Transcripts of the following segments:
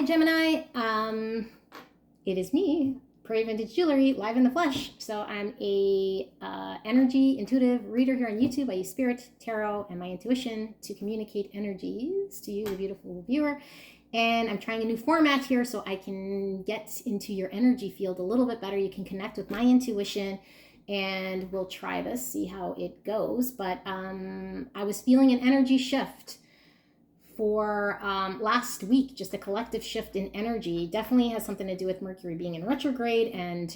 Hi, Gemini. It is me, Prairie Vintage Jewelry, live in the flesh. So I'm a energy intuitive reader here on YouTube. I use spirit, tarot, and my intuition to communicate energies to you, the beautiful viewer. And I'm trying a new format here so I can get into your energy field a little bit better. You can connect with my intuition, and we'll try this, see how it goes. But I was feeling an energy shift for last week, just a collective shift in energy. Definitely has something to do with Mercury being in retrograde, and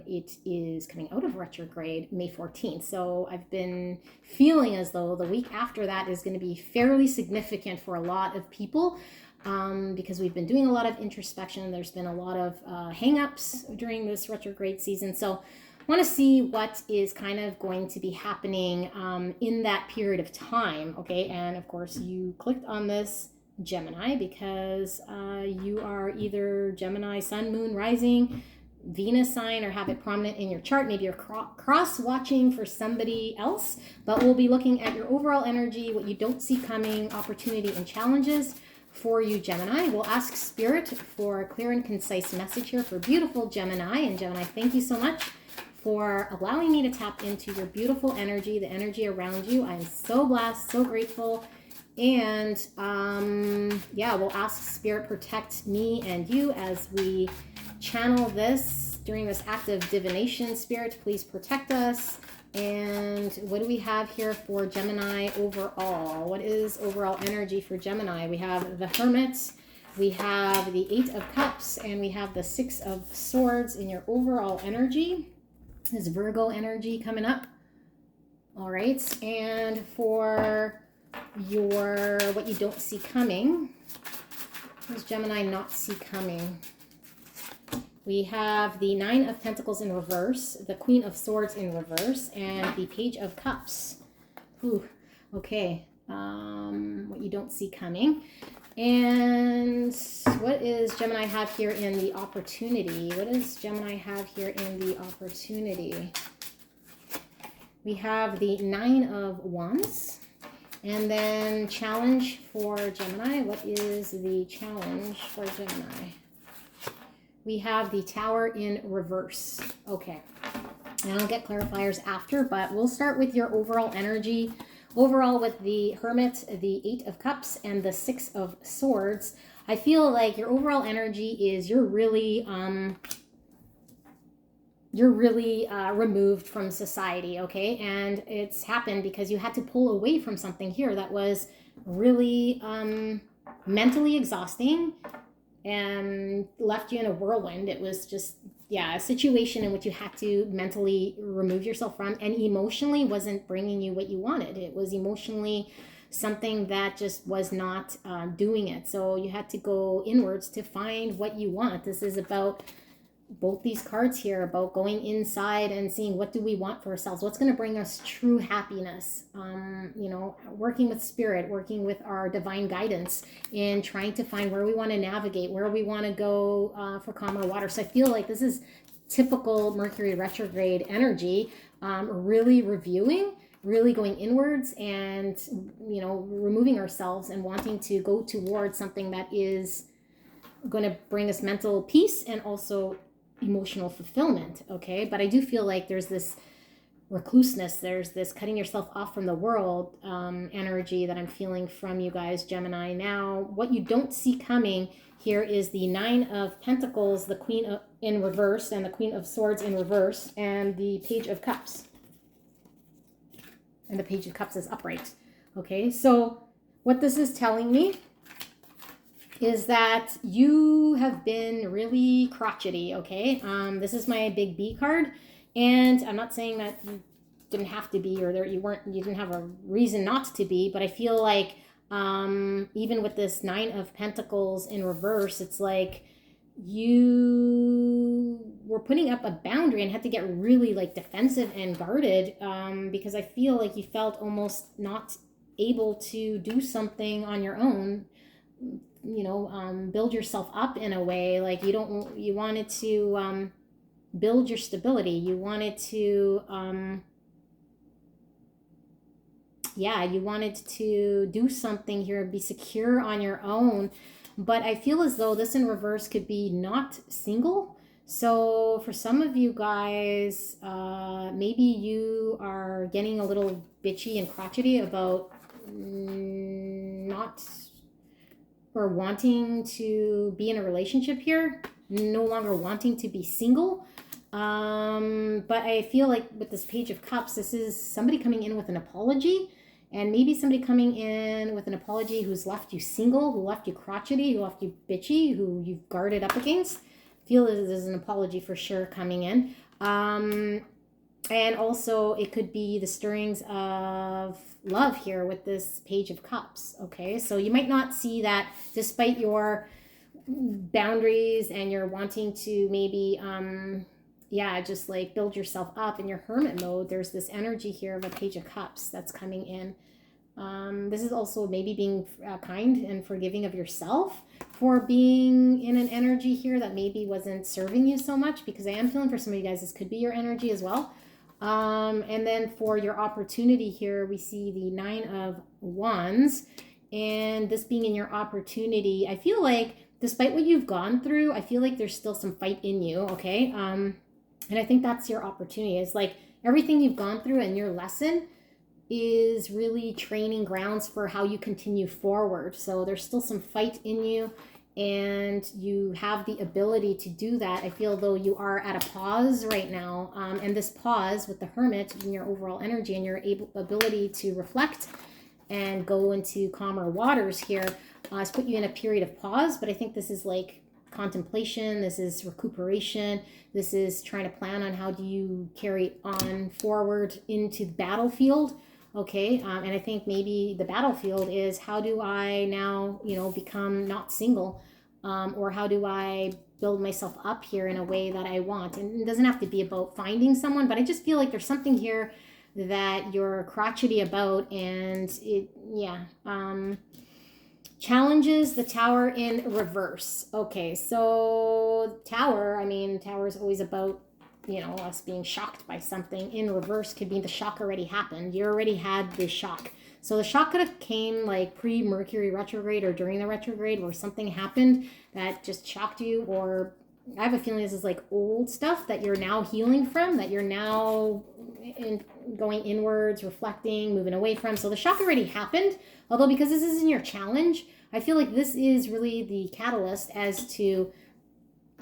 it is coming out of retrograde May 14th. So I've been feeling as though the week after that is going to be fairly significant for a lot of people, because we've been doing a lot of introspection. There's been a lot of hang-ups during this retrograde season. So want to see what is kind of going to be happening in that period of time. Okay, and of course you clicked on this, Gemini, because you are either Gemini sun, moon, rising, Venus sign, or have it prominent in your chart. Maybe you're cross-watching for somebody else, but we'll be looking at your overall energy, what you don't see coming, opportunity and challenges for you, Gemini. We'll ask Spirit for a clear and concise message here for beautiful Gemini. And Gemini, thank you so much for allowing me to tap into your beautiful energy, the energy around you. I'm so blessed, so grateful. And yeah, we'll ask Spirit protect me and you as we channel this during this act of divination. Spirit, please protect us. And what do we have here for Gemini overall? What is overall energy for Gemini? We have the Hermit, we have the Eight of Cups, and we have the Six of Swords in your overall energy. This Virgo energy coming up. All right, and for your what you don't see coming, what does Gemini not see coming? We have the Nine of Pentacles in reverse, the Queen of Swords in reverse, and the Page of Cups. Ooh, okay, what you don't see coming. And what is Gemini have here in the opportunity? What does Gemini have here in the opportunity? We have the Nine of Wands. And then challenge for Gemini. What is the challenge for Gemini? We have the Tower in reverse. Okay. And I'll get clarifiers after, but we'll start with your overall energy. Overall, with the Hermit, the Eight of Cups, and the Six of Swords, I feel like your overall energy is you're really removed from society, okay? And it's happened because you had to pull away from something here that was really mentally exhausting and left you in a whirlwind. It was just, yeah, a situation in which you had to mentally remove yourself from, and emotionally wasn't bringing you what you wanted. It was emotionally something that just was not doing it. So you had to go inwards to find what you want. This is about both these cards here, about going inside and seeing what do we want for ourselves, what's going to bring us true happiness, you know, working with spirit, working with our divine guidance in trying to find where we want to navigate, where we want to go for calmer water. So I feel like this is typical Mercury retrograde energy, really reviewing, really going inwards, and, you know, removing ourselves and wanting to go towards something that is going to bring us mental peace and also emotional fulfillment. Okay, but I do feel like there's this recluseness, there's this cutting yourself off from the world energy that I'm feeling from you guys, Gemini. Now, what you don't see coming here is the Nine of Pentacles, the Queen in reverse, and the Queen of Swords in reverse, and the Page of Cups. And the Page of Cups is upright. Okay, so what this is telling me is that you have been really crotchety, okay? This is my big B card, and I'm not saying that you didn't have to be, or there you didn't have a reason not to be, but I feel like even with this Nine of Pentacles in reverse, it's like you were putting up a boundary and had to get really like defensive and guarded, because I feel like you felt almost not able to do something on your own, you know, build yourself up in a way. Like you wanted to build your stability. You wanted to you wanted to do something here, be secure on your own. but I feel as though this in reverse could be not single. So for some of you guys, maybe you are getting a little bitchy and crotchety about not or wanting to be in a relationship here, no longer wanting to be single. But I feel like with this Page of Cups, this is somebody coming in with an apology, and maybe somebody coming in with an apology who's left you single, who left you crotchety, who left you bitchy, who you've guarded up against. I feel there's an apology for sure coming in. And also it could be the stirrings of love here with this Page of Cups. Okay, so you might not see that despite your boundaries and you're wanting to maybe just like build yourself up in your hermit mode. There's this energy here of a Page of Cups that's coming in. This is also maybe being kind and forgiving of yourself for being in an energy here that maybe wasn't serving you so much, because I am feeling for some of you guys this could be your energy as well. And then for your opportunity here, we see the 9 of Wands, and this being in your opportunity, I feel like despite what you've gone through, I feel like there's still some fight in you, okay? And I think that's your opportunity. It's like everything you've gone through and your lesson is really training grounds for how you continue forward. So there's still some fight in you, and you have the ability to do that. I feel though you are at a pause right now, and this pause with the Hermit in your overall energy and your ability to reflect and go into calmer waters here has put you in a period of pause. But I think this is like contemplation, this is recuperation, this is trying to plan on how do you carry on forward into the battlefield. Okay, and I think maybe the battlefield is how do I now, become not single, or how do I build myself up here in a way that I want. And it doesn't have to be about finding someone, but I just feel like there's something here that you're crotchety about, and challenges the Tower in reverse. Okay, so Tower is always about us being shocked by something. In reverse could be the shock already happened. You already had the shock. So the shock could have came like pre-Mercury retrograde or during the retrograde, where something happened that just shocked you, or I have a feeling this is like old stuff that you're now healing from, that you're now going inwards, reflecting, moving away from. So the shock already happened, although because this isn't your challenge, I feel like this is really the catalyst as to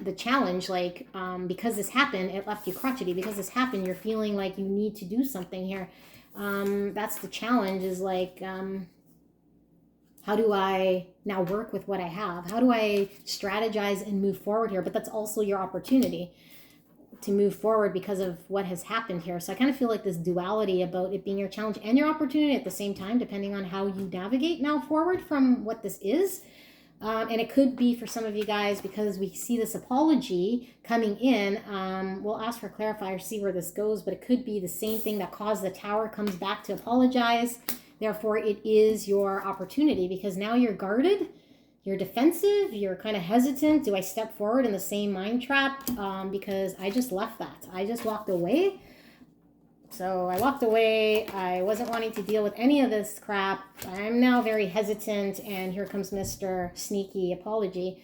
the challenge, like because this happened, it left you crotchety. Because this happened, you're feeling like you need to do something here. That's the challenge, is like how do I now work with what I have? How do I strategize and move forward here? But that's also your opportunity to move forward because of what has happened here. So I kind of feel like this duality about it being your challenge and your opportunity at the same time, depending on how you navigate now forward from what this is. And it could be for some of you guys, because we see this apology coming in. We'll ask for clarifier, see where this goes, but it could be the same thing that caused the Tower comes back to apologize. Therefore, it is your opportunity, because now you're guarded, you're defensive, you're kind of hesitant. Do I step forward in the same mind trap? Because I just left that. I just walked away. So I walked away. I wasn't wanting to deal with any of this crap. I'm now very hesitant, and here comes Mr. Sneaky Apology.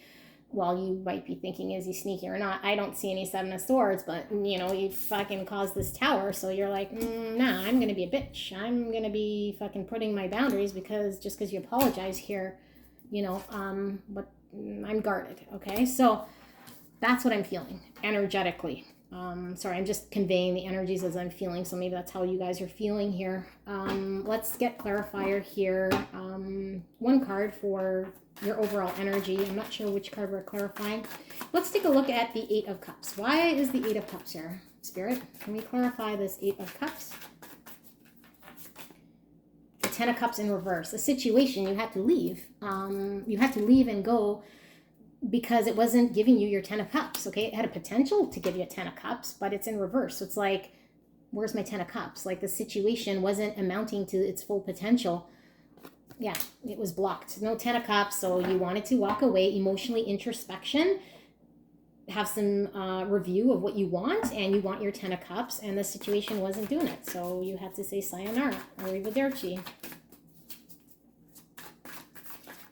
Well, you might be thinking, is he sneaky or not? I don't see any 7 of Swords, but, you fucking caused this Tower, so you're like, nah, I'm going to be a bitch. I'm going to be fucking putting my boundaries because you apologize here, but I'm guarded, okay? So that's what I'm feeling energetically. Sorry, I'm just conveying the energies as I'm feeling, so maybe that's how you guys are feeling here. Let's get clarifier here. One card for your overall energy. I'm not sure which card we're clarifying. Let's take a look at the 8 of Cups. Why is the 8 of Cups here? Spirit, can we clarify this 8 of Cups? The 10 of Cups in reverse. A situation you had to leave. You had to leave and go because it wasn't giving you your 10 of Cups, okay? It had a potential to give you a 10 of Cups, but it's in reverse. So it's like, where's my 10 of Cups? Like the situation wasn't amounting to its full potential. Yeah, it was blocked. No 10 of Cups, so you wanted to walk away, emotionally introspection, have some review of what you want, and you want your 10 of Cups, and the situation wasn't doing it. So you had to say sayonara, arrivederci.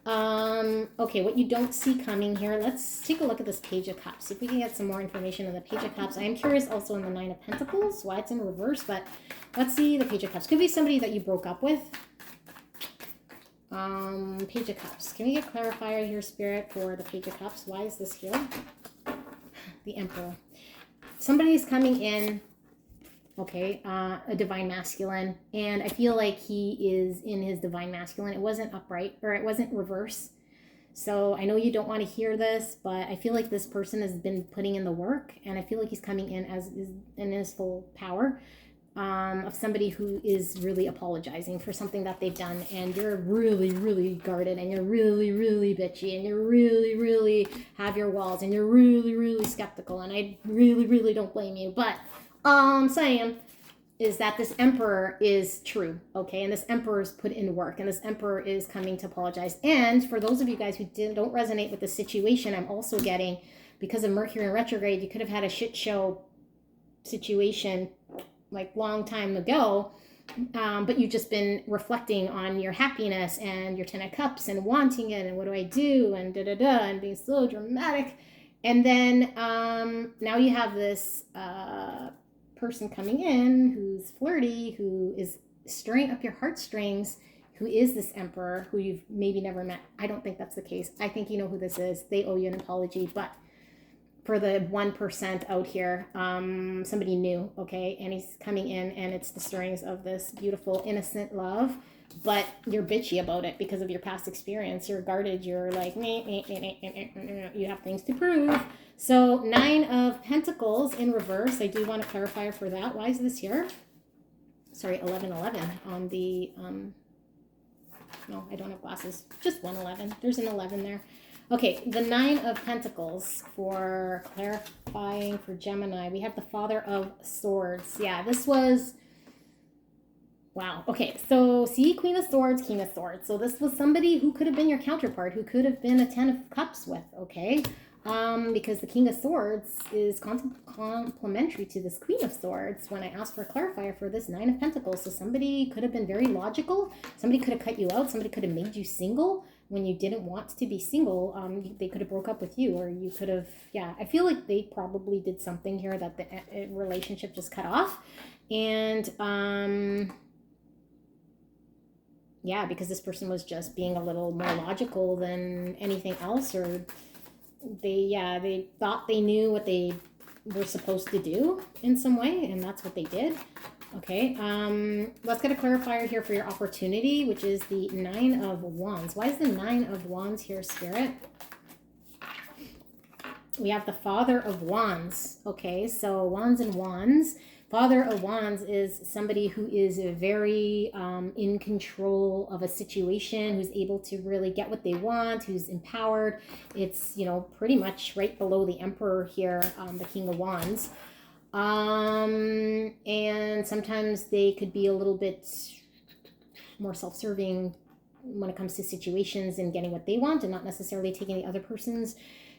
Okay, what you don't see coming here, let's take a look at this Page of Cups. See if we can get some more information on the Page of Cups. I am curious also on the Nine of Pentacles, why it's in reverse, but let's see the Page of Cups. Could be somebody that you broke up with. Page of Cups. Can we get clarifier here, Spirit, for the Page of Cups? Why is this here? The Emperor. Somebody's coming in, okay, a divine masculine, and I feel like he is in his divine masculine. It wasn't upright, or it wasn't reverse. So I know you don't want to hear this, but I feel like this person has been putting in the work, and I feel like he's coming in as in his full power. Of somebody who is really apologizing for something that they've done, and you're really, really guarded, and you're really, really bitchy, and you're really, really have your walls, and you're really, really skeptical, and I really, really don't blame you. But saying is that this Emperor is true, okay? And this Emperor's put in work, and this Emperor is coming to apologize. And for those of you guys who don't resonate with the situation, I'm also getting, because of Mercury in retrograde, you could have had a shit show situation like long time ago, but you've just been reflecting on your happiness and your Ten of Cups and wanting it, and what do I do, and da-da-da, and being so dramatic. And then now you have this person coming in who's flirty, who is stirring up your heartstrings, who is this Emperor who you've maybe never met. I don't think that's the case. I think you know who this is. They owe you an apology, but for the 1% out here, somebody new, okay? And he's coming in, and it's the stirrings of this beautiful, innocent love, but you're bitchy about it because of your past experience. You're guarded. You're like, you have things to prove. So 9 of Pentacles in reverse. I do want to clarify for that. Why is this here? Sorry, 1111 on the, no, I don't have glasses. Just 111. There's an 11 there. Okay, the 9 of Pentacles for clarifying for Gemini. We have the Father of Swords. Yeah, this was, wow. Okay, so see, Queen of Swords, King of Swords. So this was somebody who could have been your counterpart, who could have been a 10 of Cups with, okay? Because the King of Swords is complementary to this Queen of Swords when I asked for a clarifier for this 9 of Pentacles. So somebody could have been very logical. Somebody could have cut you out. Somebody could have made you single when you didn't want to be single. They could have broke up with you, or you could have, yeah, I feel like they probably did something here that the relationship just cut off. And yeah, because this person was just being a little more logical than anything else, or they thought they knew what they were supposed to do in some way, and that's what they did. Okay, let's get a clarifier here for your opportunity, which is the 9 of Wands. Why is the 9 of Wands here, Spirit? We have the Father of Wands. Okay, so Wands and Wands. Father of Wands is somebody who is very in control of a situation, who's able to really get what they want, who's empowered. It's, you know, pretty much right below the Emperor here, the King of Wands. And sometimes they could be a little bit more self-serving when it comes to situations and getting what they want, and not necessarily taking the other person's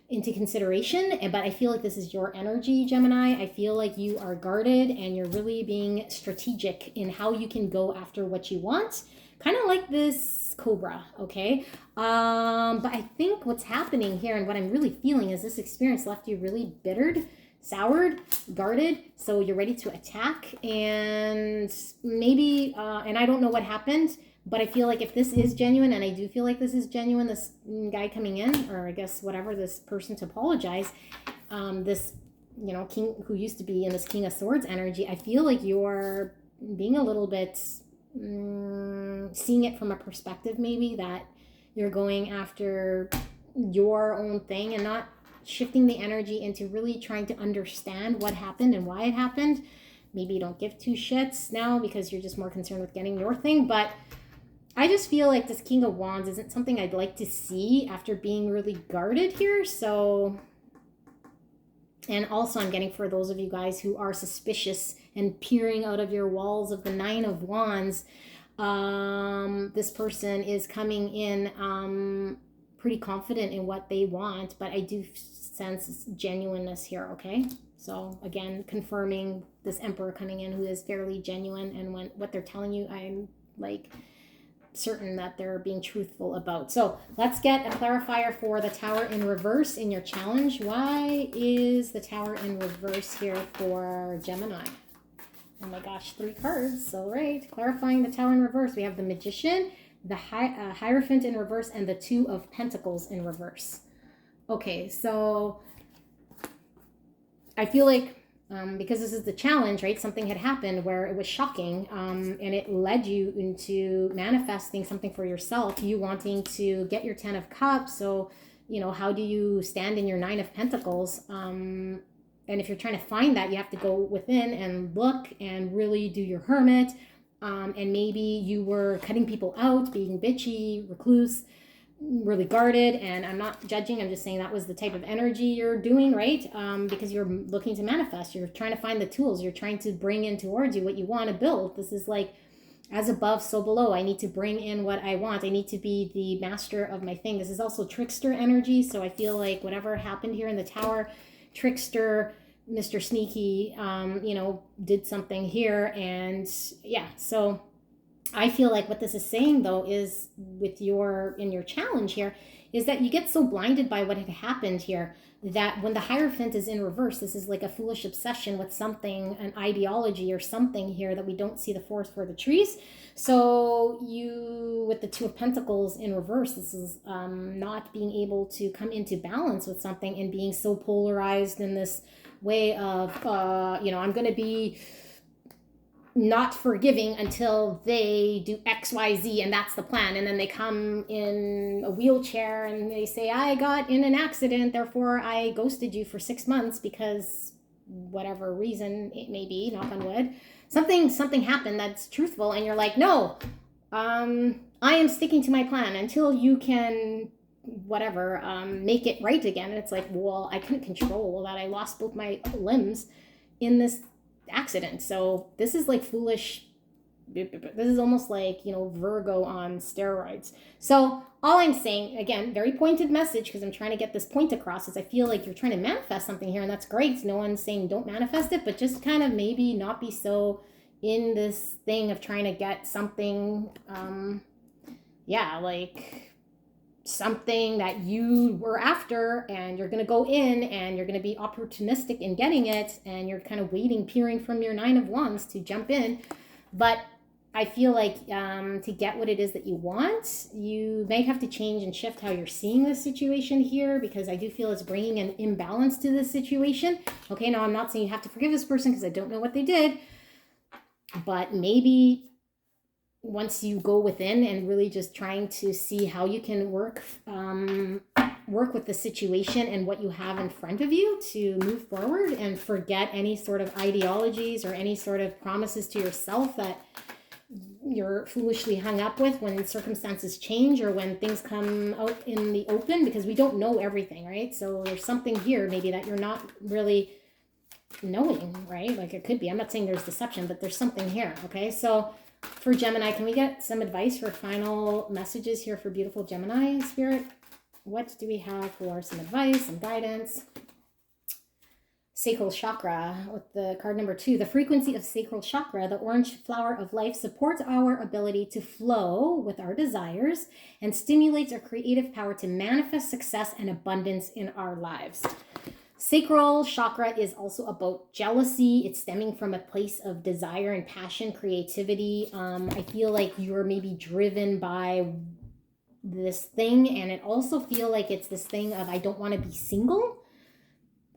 into consideration. But I feel like this is your energy, Gemini. I feel like you are guarded, and you're really being strategic in how you can go after what you want, kind of like this Cobra. Okay, but I think what's happening here, and what I'm really feeling, is this experience left you really bittered, soured, guarded, so you're ready to attack. And maybe and I don't know what happened, but I feel like if this is genuine, and I do feel like this is genuine, this guy coming in, or I guess whatever, this person to apologize, this, you know, king who used to be in this King of Swords energy, I feel like you're being a little bit seeing it from a perspective maybe that you're going after your own thing, and not shifting the energy into really trying to understand what happened and why it happened. Maybe you don't give two shits now because you're just more concerned with getting your thing. But I just feel like this King of Wands isn't something I'd like to see after being really guarded here. So, and also I'm getting, for those of you guys who are suspicious and peering out of your walls of the 9 of Wands, this person is coming in pretty confident in what they want, but I do sense genuineness here, okay? So again, confirming this Emperor coming in who is fairly genuine, and when what they're telling you, I'm like, certain that they're being truthful about. So let's get a clarifier for the Tower in reverse in your challenge. Why is the Tower in reverse here for Gemini? Oh my gosh, 3 cards. So right, clarifying the Tower in reverse. We have the Magician, the Hierophant in reverse, and the 2 of Pentacles in reverse. Okay, so I feel like because this is the challenge, right? Something had happened where it was shocking, and it led you into manifesting something for yourself, you wanting to get your 10 of Cups. So, you know, how do you stand in your 9 of Pentacles? And if you're trying to find that, you have to go within and look and really do your hermit. And maybe you were cutting people out, being bitchy, recluse, really guarded, and I'm not judging, I'm just saying that was the type of energy you're doing, right? Because you're looking to manifest, you're trying to find the tools, you're trying to bring in towards you what you want to build. This is like, as above, so below. I need to bring in what I want. I need to be the master of my thing. This is also trickster energy, so I feel like whatever happened here in the Tower, trickster, Mr. Sneaky, you know, did something here, and yeah, so I feel like what this is saying, though, is with in your challenge here, is that you get so blinded by what had happened here that when the Hierophant is in reverse, this is like a foolish obsession with something, an ideology or something here that we don't see the forest for the trees. So you, with the 2 of Pentacles in reverse, this is not being able to come into balance with something and being so polarized in this way of, you know, I'm going to be not forgiving until they do XYZ, and that's the plan. And then they come in a wheelchair and they say, I got in an accident, therefore I ghosted you for 6 months because whatever reason it may be, knock on wood, something happened that's truthful, and you're like, no, I am sticking to my plan until you can whatever, make it right again. And it's like, well, I couldn't control that I lost both my limbs in this accident. So this is like foolish. This is almost like, you know, Virgo on steroids. So all I'm saying, again, very pointed message, because I'm trying to get this point across, is I feel like you're trying to manifest something here, and that's great. No one's saying don't manifest it, but just kind of maybe not be so in this thing of trying to get something, yeah, like something that you were after, and you're going to go in and you're going to be opportunistic in getting it, and you're kind of waiting, peering from your 9 of Wands to jump in. But I feel like to get what it is that you want, you might have to change and shift how you're seeing this situation here, because I do feel it's bringing an imbalance to this situation. Okay, now I'm not saying you have to forgive this person, because I don't know what they did, but maybe once you go within and really just trying to see how you can work with the situation and what you have in front of you to move forward, and forget any sort of ideologies or any sort of promises to yourself that you're foolishly hung up with when circumstances change or when things come out in the open, because we don't know everything, right? So there's something here maybe that you're not really knowing, right? Like it could be, I'm not saying there's deception, but there's something here. Okay, so for Gemini, can we get some advice for final messages here for beautiful Gemini spirit? What do we have for some advice, some guidance? Sacral chakra with the card number 2. The frequency of sacral chakra, the orange flower of life, supports our ability to flow with our desires and stimulates our creative power to manifest success and abundance in our lives. Sacral chakra is also about jealousy. It's stemming from a place of desire and passion, creativity. I feel like you're maybe driven by this thing, and it also feel like it's this thing of I don't want to be single,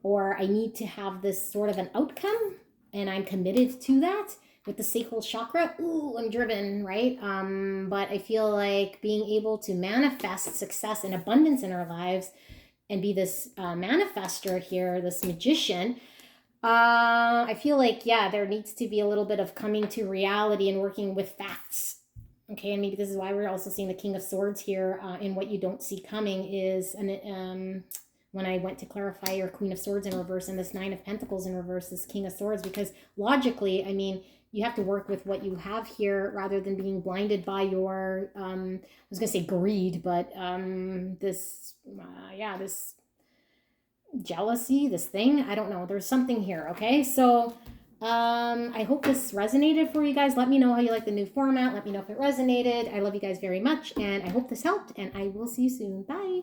or I need to have this sort of an outcome, and I'm committed to that. With the sacral chakra, ooh, I'm driven, right? But I feel like being able to manifest success and abundance in our lives and be this manifester here, this magician, I feel like, yeah, there needs to be a little bit of coming to reality and working with facts. Okay, and maybe this is why we're also seeing the King of Swords here in what you don't see coming is, when I went to clarify your Queen of Swords in reverse and this 9 of Pentacles in reverse, this King of Swords, because logically, I mean, you have to work with what you have here rather than being blinded by your, I was going to say greed, but this jealousy, this thing, I don't know. There's something here, okay? So I hope this resonated for you guys. Let me know how you like the new format. Let me know if it resonated. I love you guys very much, and I hope this helped, and I will see you soon. Bye.